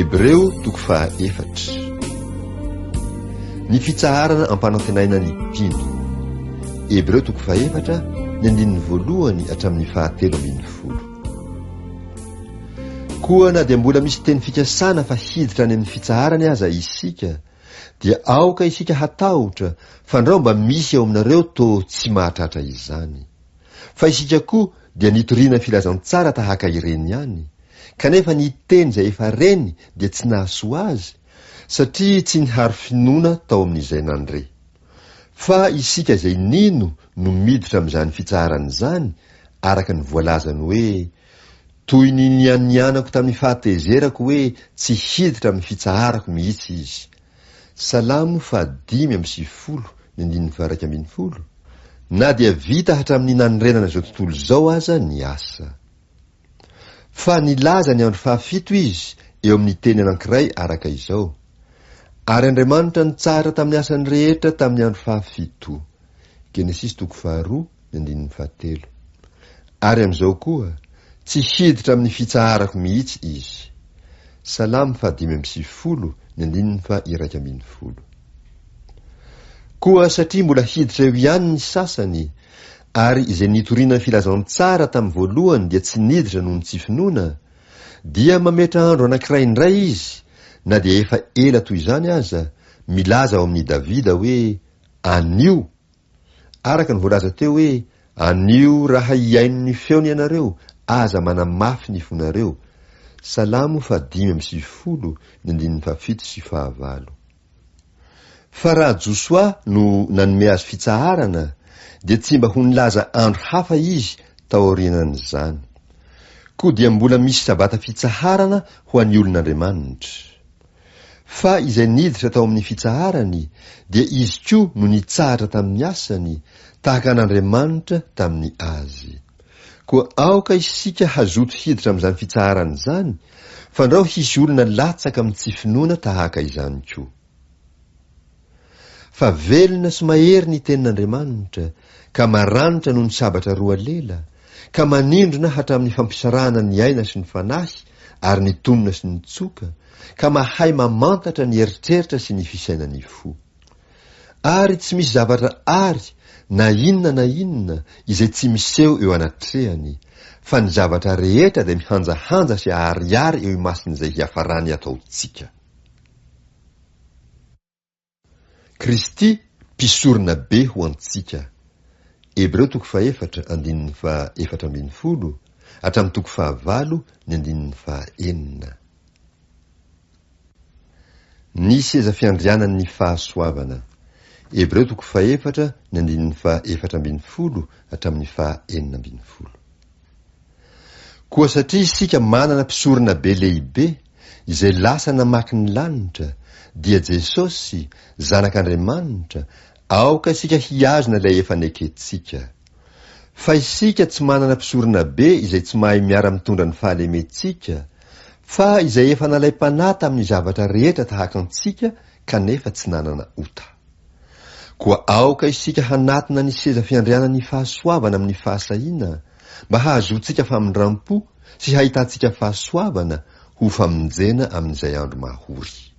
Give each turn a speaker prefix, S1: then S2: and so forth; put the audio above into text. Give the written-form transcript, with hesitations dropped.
S1: Hebreo 4. Ny fitsaharana ampanantenaina ny mpino. Hebreo 4 ny andininy voalohany hatramin'ny 7. Koa na dia mbola misy teny fikasana fa hiditra any amin'ny fitsaharany aza isika, dia aoka isika hatahotra fandrao mba misy ao aminareo to tsy mahatratra izany. Fa isika koa dia nitoriana filazantsara tahaka ireny ihany, kanefa ny teny izay efa reny dia tsy nahasoa azy, satria tsy niharo finoana tao amin'izay nandre. Fa isika izay nino no miditra amin'izany fitsaharany izany, araka ny voalazany hoe toy ny nianianako tamin'ny fahatezerako hoe tsy hiditra amin'ny fitsaharako mihitsy izy. Salamo 5:20 ny 1:10. Na dia vita hatramin'ny nanorenana izao tontolo izao aza ny asa. Fa nilaza ny andro 7 izy eo amin'ny teny anankiray araka izao. Ary Andriamanitra nitsara tamin'ny asany rehetra tamin'ny andro 7. Genesis 2:2 ny 7. Ary amin'izao koa tsy hiditra amin'ny fitsaharako mihitsy izy. Salamo 5:20 ny 1:10. Koa satria mbola hiditra eo ihany ny sasany, ary izay nitoriana ny filazantsara tamin'ny voalohany dia tsy niditra noho ny tsy finoana, dia mametra andro anankiray indray izy, na dia efa ela toy izany aza, milaza ao amin'ny Davida hoe anio. Araka ny voalaza teo hoe anio raha hiaino ny feony ianareo, aza manamafy ny fonareo. Salamo 5:20 ny 7. Fa raha Josoa no nanome azy fitsaharana, dia tsy mba ho nilaza andro hafa izy tao aorianan'izany. Koa dia mbola misy sabata fitsaharana ho an'ny olon'Andriamanitra. Fa izay niditra tao amin'ny fitsaharany, dia izy koa no nitsahatra tamin'ny asany, tahaka an'Andriamanitra tamin'ny azy. Koa aoka isika hazoto hiditra amin'izany fitsaharany izany, fandrao hisy olona latsaka amin'ny tsy finoana tahaka izany koa. Fa velona sy mahery ny tenin'Andriamanitra, ka maranitra noho ny sabatra roa lela, ka manindrona hatramin'ny fampisarahana ny aina sy ny fanahy, ary ny tonona sy ny tsoka, ka mahay mamantatra ny eritreritra sy ny fisainany fo. Ary tsy misy zavatra ary na inona izay tsy miseho eo anatrehany, fa ny zavatra rehetra dia mihanjahanja sy ahariary eo imasin'izay hiafarany ataotsika. Kristy mpisorona be ho antsika. Hebreo 4:4 hatramin'ny 5 ny 1:4. Ny seza fiandrianan'ny fahasoavana. Hebreo 4:4 ny 1:4 hatramin'ny 5:4. Koa satria isika manana mpisorona be lehibe, izay lasa namaky ny lanitra, dia Jesosy, zanak'Andriamanitra, aoka isika hiazona ilay efa nekentsika. Fa isika tsy manana mpisorona be izay tsy mahay miara mitondra ny fahalementsika, fa izay efa nalay mpanata amin'ny zavatra rehetra tahaka antsika, kanefa tsy nanana ota. Koa aoka isika hanatona ny seza fiandrianan'ny fahasoavana amin'ny fahasahiana, mba hahazoantsika famindrampo sy hahitantsika fahasoavana ho famonjena amin'izay andro mahory.